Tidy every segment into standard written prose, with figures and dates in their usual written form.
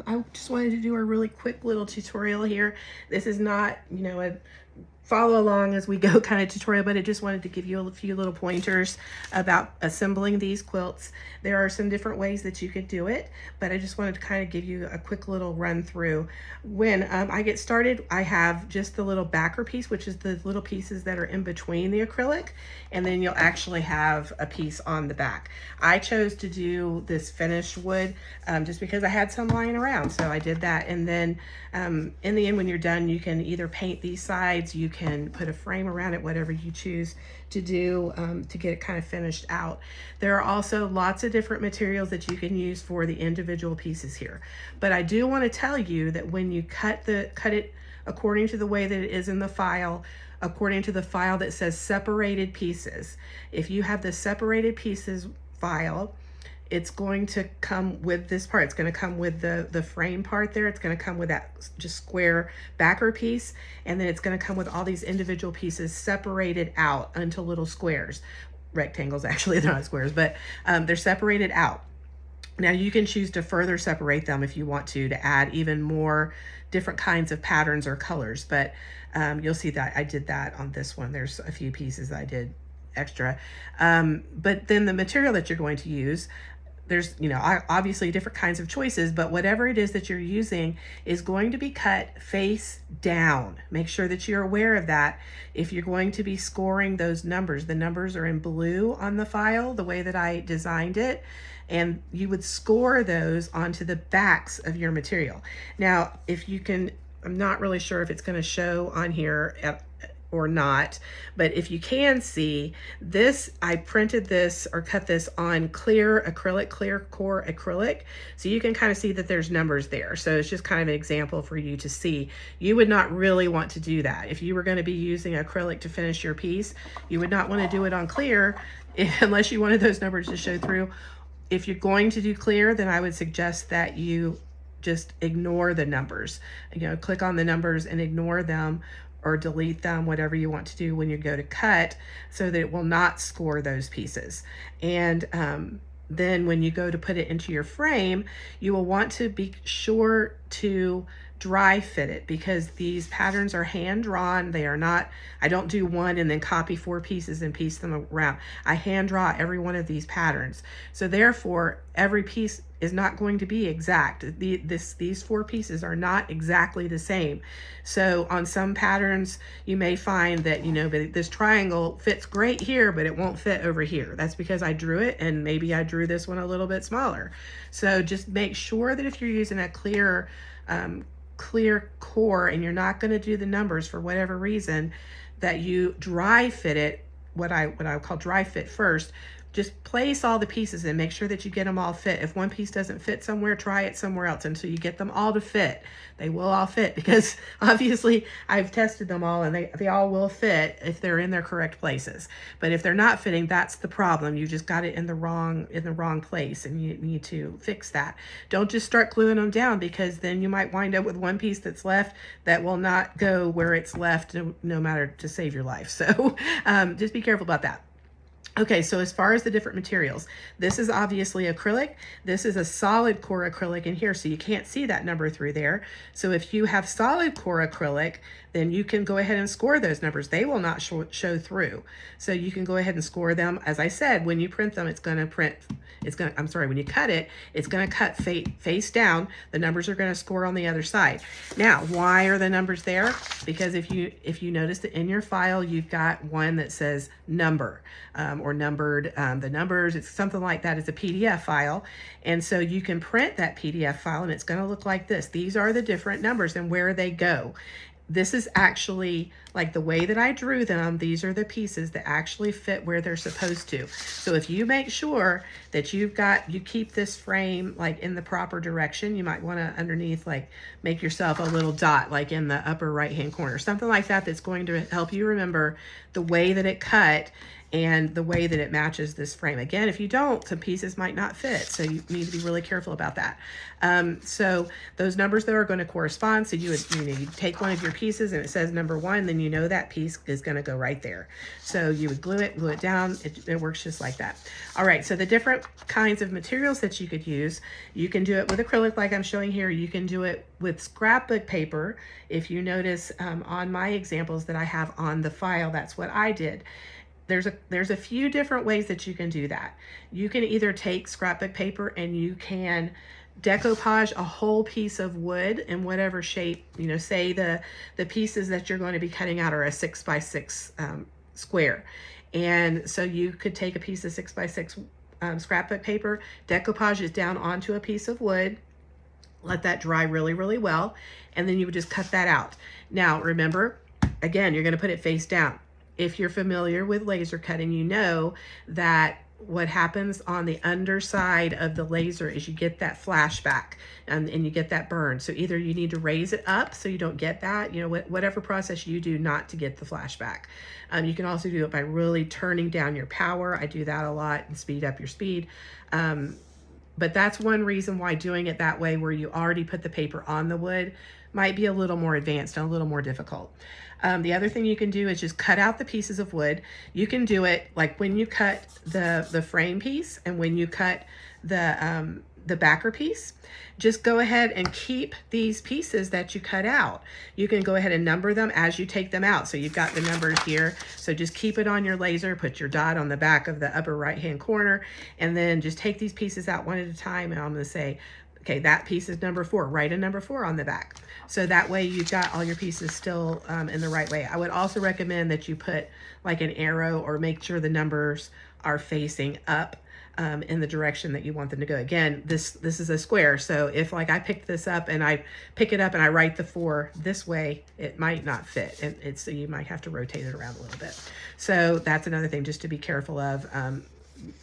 I just wanted to do a really quick little tutorial here. This is not, a follow along as we go kind of tutorial, but I just wanted to give you a few little pointers about assembling these quilts. There are some different ways that you could do it, but I just wanted to kind of give you a quick little run through. When I get started, I have just the little backer piece, which is the little pieces that are in between the acrylic, and then you'll actually have a piece on the back. I chose to do this finished wood just because I had some lying around, so I did that. And then in the end, when you're done, you can either paint these sides, you can put a frame around it, whatever you choose to do to get it kind of finished out. There are also lots of different materials that you can use for the individual pieces here. But I do want to tell you that when you cut it according to the way that it is in the file, according to the file that says separated pieces, if you have the separated pieces file, it's going to come with this part. It's going to come with the frame part there. It's going to come with that just square backer piece. And then it's going to come with all these individual pieces separated out into little squares. Rectangles, actually, they're not squares, but they're separated out. Now you can choose to further separate them if you want to add even more different kinds of patterns or colors. But you'll see that I did that on this one. There's a few pieces I did extra. But then the material that you're going to use, there's, obviously different kinds of choices, but whatever it is that you're using is going to be cut face down. Make sure that you're aware of that. If you're going to be scoring those numbers, the numbers are in blue on the file, the way that I designed it, and you would score those onto the backs of your material. Now, if you can, I'm not really sure if it's going to show on here or not, but if you can see this, I printed this or cut this on clear acrylic, clear core acrylic, so you can kind of see that there's numbers there. So it's just kind of an example for you to see. You would not really want to do that. If you were going to be using acrylic to finish your piece, you would not want to do it on clear unless you wanted those numbers to show through. If you're going to do clear, then I would suggest that you just ignore the numbers. Click on the numbers and ignore them, or delete them, whatever you want to do when you go to cut, so that it will not score those pieces. And then when you go to put it into your frame, you will want to be sure to dry fit it, because these patterns are hand drawn. They are not, I don't do one and then copy 4 pieces and piece them around. I hand draw every one of these patterns. So therefore, every piece is not going to be exact. These 4 pieces are not exactly the same. So on some patterns, you may find that, but this triangle fits great here, but it won't fit over here. That's because I drew it, and maybe I drew this one a little bit smaller. So just make sure that if you're using a clear core and you're not going to do the numbers for whatever reason, that you dry fit it, what I call dry fit first. Just place all the pieces and make sure that you get them all fit. If one piece doesn't fit somewhere, try it somewhere else until you get them all to fit. They will all fit, because obviously I've tested them all, and they all will fit if they're in their correct places. But if they're not fitting, that's the problem. You just got it in the wrong place, and you need to fix that. Don't just start gluing them down, because then you might wind up with one piece that's left that will not go where it's left, no matter, to save your life. So just be careful about that. Okay, so as far as the different materials, this is obviously acrylic. This is a solid core acrylic in here, so you can't see that number through there. So if you have solid core acrylic, then you can go ahead and score those numbers. They will not show through. So you can go ahead and score them. As I said, when you print them, when you cut it, it's gonna cut face down. The numbers are gonna score on the other side. Now, why are the numbers there? Because if you notice that in your file, you've got one that says number, or numbered, the numbers, it's something like that. It's a PDF file. And so you can print that PDF file, and it's gonna look like this. These are the different numbers and where they go. This is actually, like the way that I drew them, these are the pieces that actually fit where they're supposed to. So if you make sure that you keep this frame like in the proper direction, you might want to underneath, like, make yourself a little dot, like in the upper right hand corner, something like that, that's going to help you remember the way that it cut. and the way that it matches this frame. Again, if you don't, some pieces might not fit, so you need to be really careful about that. So those numbers that are going to correspond, so you take one of your pieces and it says number 1, then you know that piece is going to go right there. So you would glue it down. It works just like that. All right, so the different kinds of materials that you could use, you can do it with acrylic like I'm showing here. You can do it with scrapbook paper. If you notice on my examples that I have on the file, that's what I did. There's a few different ways that you can do that. You can either take scrapbook paper and you can decoupage a whole piece of wood in whatever shape, say the pieces that you're going to be cutting out are a 6x6 square. And so you could take a piece of 6x6 scrapbook paper, decoupage it down onto a piece of wood, let that dry really, really well, and then you would just cut that out. Now, remember, again, you're going to put it face down. If you're familiar with laser cutting, you know that what happens on the underside of the laser is you get that flashback and you get that burn. So either you need to raise it up so you don't get that, whatever process you do not to get the flashback. You can also do it by really turning down your power. I do that a lot and speed up your speed. But that's one reason why doing it that way, where you already put the paper on the wood, might be a little more advanced and a little more difficult. The other thing you can do is just cut out the pieces of wood. You can do it like when you cut the frame piece and when you cut the backer piece. Just go ahead and keep these pieces that you cut out. You can go ahead and number them as you take them out. So you've got the numbers here. So just keep it on your laser, put your dot on the back of the upper right-hand corner, and then just take these pieces out one at a time. And I'm going to say, okay, that piece is number 4. Write a number 4 on the back. So that way you've got all your pieces still in the right way. I would also recommend that you put like an arrow or make sure the numbers are facing up in the direction that you want them to go. Again, this is a square. So if like I picked this up and I pick it up and I write the 4 this way, it might not fit. And so you might have to rotate it around a little bit. So that's another thing just to be careful of.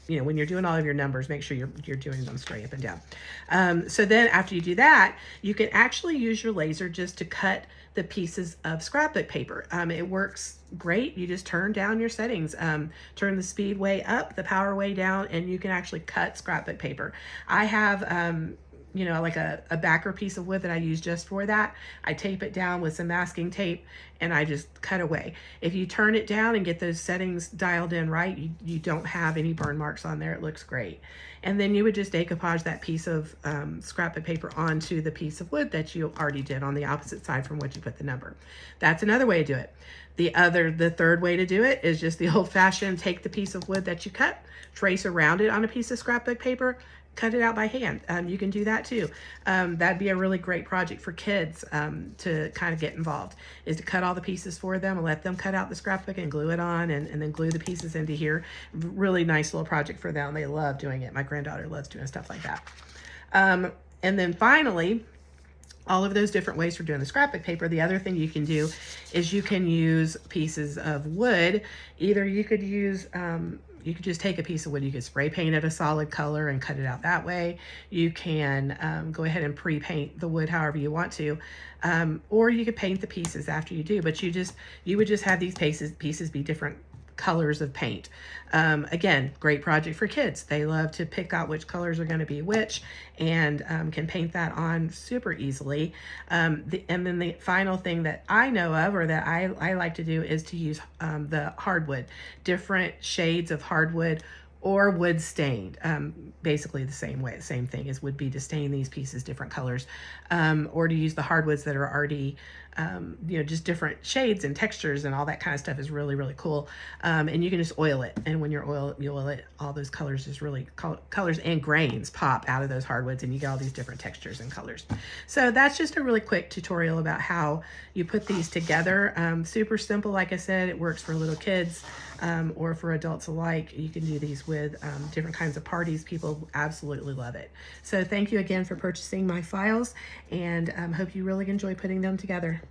When you're doing all of your numbers, make sure you're doing them straight up and down. So then after you do that, you can actually use your laser just to cut the pieces of scrapbook paper. It works great. You just turn down your settings, turn the speed way up, the power way down, and you can actually cut scrapbook paper. I have like a backer piece of wood that I use just for that. I tape it down with some masking tape and I just cut away. If you turn it down and get those settings dialed in right, you don't have any burn marks on there. It looks great. And then you would just decoupage that piece of scrapbook paper onto the piece of wood that you already did on the opposite side from which you put the number. That's another way to do it. The third way to do it is just the old-fashioned, take the piece of wood that you cut, trace around it on a piece of scrapbook paper, cut it out by hand. You can do that too. That'd be a really great project for kids to kind of get involved, is to cut all the pieces for them and let them cut out the scrapbook and glue it on and then glue the pieces into here. Really nice little project for them. They love doing it. My granddaughter loves doing stuff like that. And then finally, all of those different ways for doing the scrapbook paper, the other thing you can do is you can use pieces of wood. Either you could use you could just take a piece of wood, you could spray paint it a solid color and cut it out that way. You can go ahead and pre-paint the wood however you want to, or you could paint the pieces after you do, but you would just have these pieces be different colors of paint. Again, great project for kids. They love to pick out which colors are going to be which and can paint that on super easily. And then the final thing that I know of, or that I like to do, is to use the hardwood, different shades of hardwood or wood stained. Basically the same thing as would be to stain these pieces different colors, or to use the hardwoods that are already just different shades and textures and all that kind of stuff is really, really cool. And you can just oil it. And when you oil it, all those colors just really, colors and grains pop out of those hardwoods and you get all these different textures and colors. So that's just a really quick tutorial about how you put these together. Super simple. Like I said, it works for little kids or for adults alike. You can do these with different kinds of parties. People absolutely love it. So thank you again for purchasing my files, and hope you really enjoy putting them together.